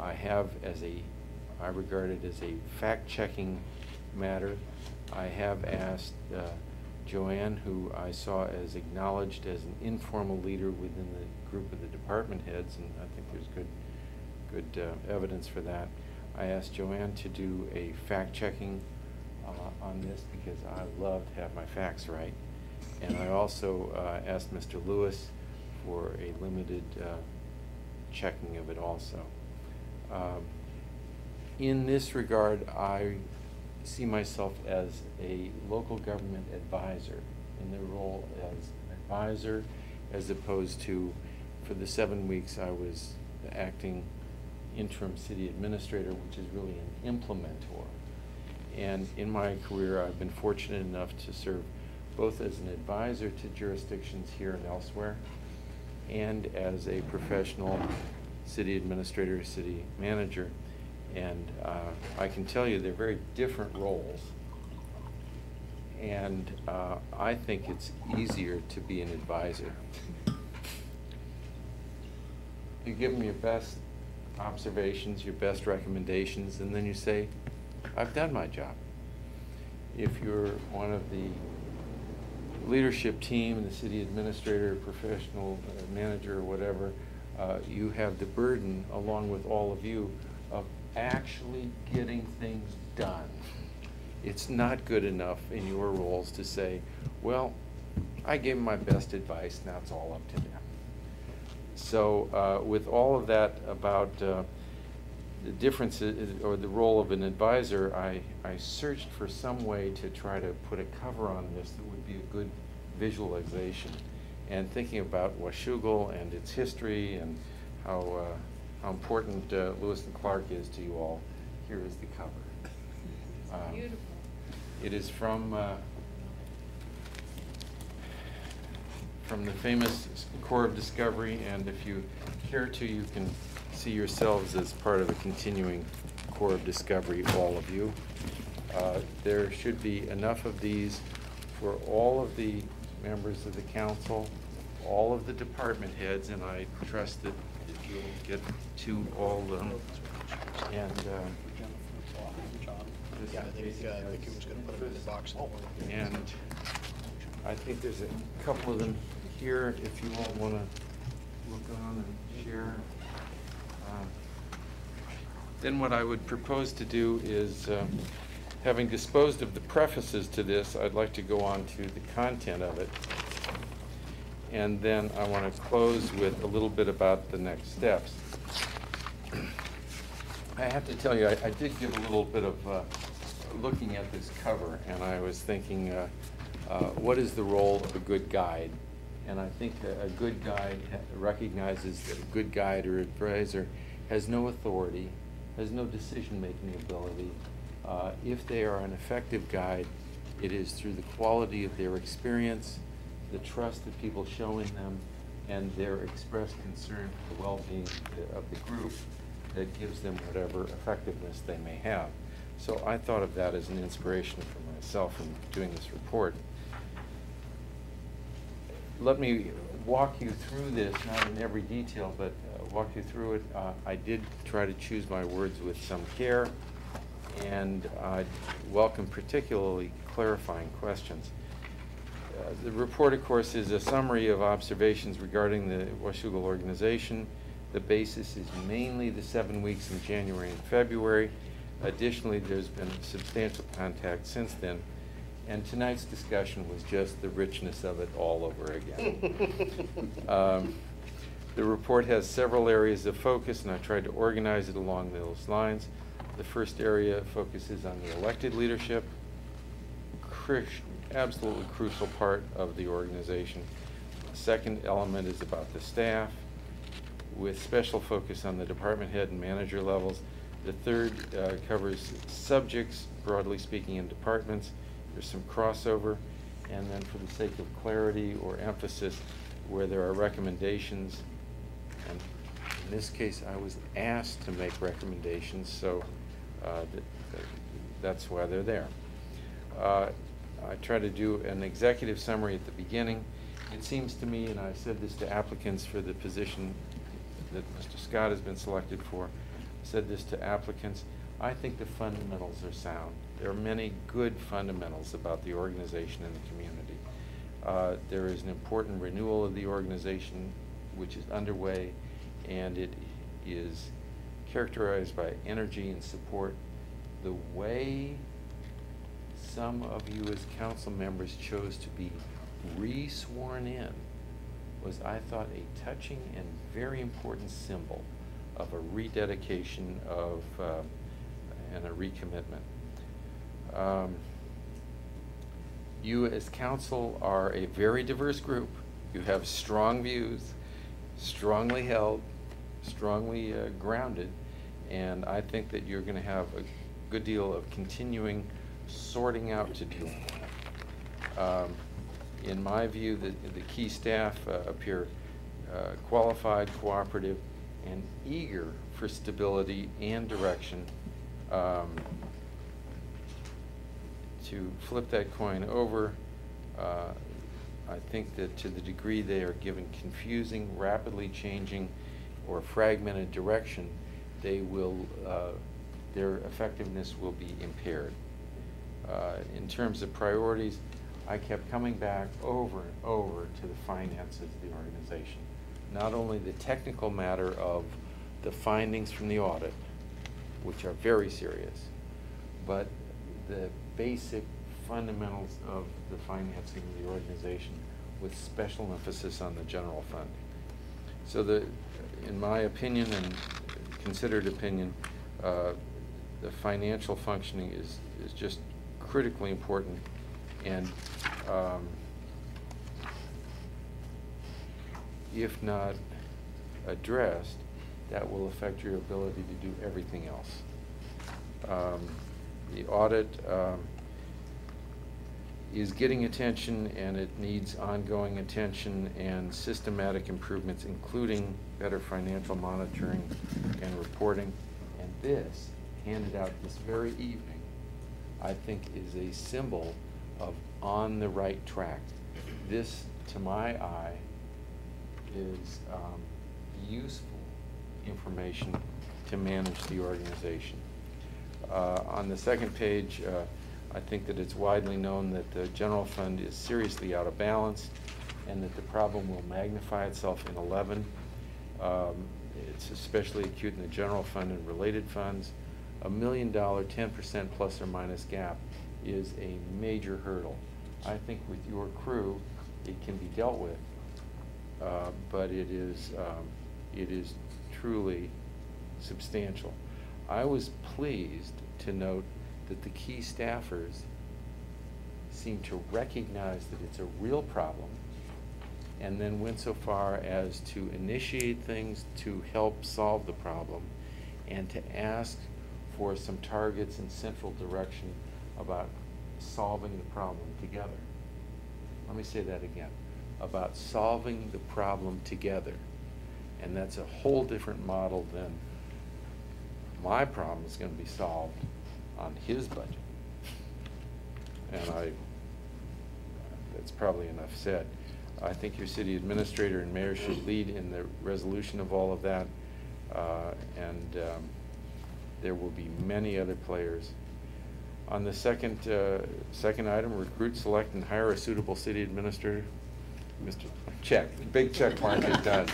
I regard it as a fact-checking matter. I have asked Joanne, who I saw as acknowledged as an informal leader within the group of the department heads, and I think there's good evidence for that. I asked Joanne to do a fact-checking on this because I love to have my facts right. And I also asked Mr. Lewis for a limited checking of it also. In this regard, I see myself as a local government advisor in the role as an advisor, as opposed to, for the 7 weeks I was acting interim city administrator, which is really an implementor. And in my career, I've been fortunate enough to serve both as an advisor to jurisdictions here and elsewhere, and as a professional city administrator, city manager. And I can tell you they're very different roles. And I think it's easier to be an advisor. You give them your best observations, your best recommendations, and then you say, I've done my job. If you're one of the leadership team, the city administrator, professional manager, or whatever, you have the burden, along with all of you, of actually getting things done. It's not good enough in your roles to say, well, I gave them my best advice, now it's all up to them. So with all of that about the difference or the role of an advisor, I searched for some way to try to put a cover on this that would be a good visualization. And thinking about Washougal and its history and how important Lewis and Clark is to you all, here is the cover. Beautiful. It is from the famous Corps of Discovery, and if you care to, you can see yourselves as part of a continuing Corps of Discovery, all of you. There should be enough of these for all of the members of the council, all of the department heads, and I trust that you'll get to all of them. And yeah, I think he was going to put it in the box. And I think there's a couple of them here if you all want to look on and share. Then what I would propose to do is, having disposed of the prefaces to this, I'd like to go on to the content of it. And then I want to close with a little bit about the next steps. I have to tell you, I did give a little bit of looking at this cover, and I was thinking, what is the role of a good guide? And I think a good guide recognizes that a good guide or advisor has no authority, has no decision-making ability. If they are an effective guide, it is through the quality of their experience, the trust that people show in them, and their expressed concern for the well-being of the group that gives them whatever effectiveness they may have. So I thought of that as an inspiration for myself in doing this report. Let me walk you through this, not in every detail, but walk you through it. I did try to choose my words with some care, and I welcome particularly clarifying questions. The report, of course, is a summary of observations regarding the Washougal organization. The basis is mainly the 7 weeks in January and February. Additionally, there's been substantial contact since then. And tonight's discussion was just the richness of it all over again. The report has several areas of focus, and I tried to organize it along those lines. The first area focuses on the elected leadership, absolutely crucial part of the organization. The second element is about the staff, with special focus on the department head and manager levels. The third covers subjects, broadly speaking, in departments. There's some crossover, and then for the sake of clarity or emphasis, where there are recommendations, and in this case I was asked to make recommendations, so that's why they're there. I try to do an executive summary at the beginning. It seems to me, and I said this to applicants for the position that Mr. Scott has been selected for, said this to applicants. I think the fundamentals are sound. There are many good fundamentals about the organization and the community. There is an important renewal of the organization which is underway, and it is characterized by energy and support. The way some of you as council members chose to be re-sworn in was, I thought, a touching and very important symbol of a rededication of and a recommitment. You as council are a very diverse group. You have strong views, strongly held, strongly grounded, and I think that you're going to have a good deal of continuing sorting out to do. In my view, the key staff appear qualified, cooperative, and eager for stability and direction. To flip that coin over, I think that to the degree they are given confusing, rapidly changing, or fragmented direction, they will, their effectiveness will be impaired. In terms of priorities, I kept coming back over and over to the finances of the organization. Not only the technical matter of the findings from the audit, which are very serious, but the basic fundamentals of the financing of the organization with special emphasis on the general fund. So in my opinion and considered opinion, the financial functioning is just critically important, and if not addressed, that will affect your ability to do everything else. The audit is getting attention, and it needs ongoing attention and systematic improvements, including better financial monitoring and reporting. And this, handed out this very evening, I think is a symbol of on the right track. This, to my eye, is useful information to manage the organization. On the second page, I think that it's widely known that the general fund is seriously out of balance, and that the problem will magnify itself in 11. It's especially acute in the general fund and related funds. $1 million, 10% plus or minus gap is a major hurdle. I think with your crew, it can be dealt with, but it is truly substantial. I was pleased to note that the key staffers seem to recognize that it's a real problem, and then went so far as to initiate things to help solve the problem, and to ask for some targets and central direction about solving the problem together. Let me say that again, about solving the problem together. And that's a whole different model than my problem is going to be solved on his budget. And that's probably enough said. I think your city administrator and mayor should lead in the resolution of all of that, and there will be many other players. On the second item, recruit, select, and hire a suitable city administrator. Mr. Check, big check mark is done.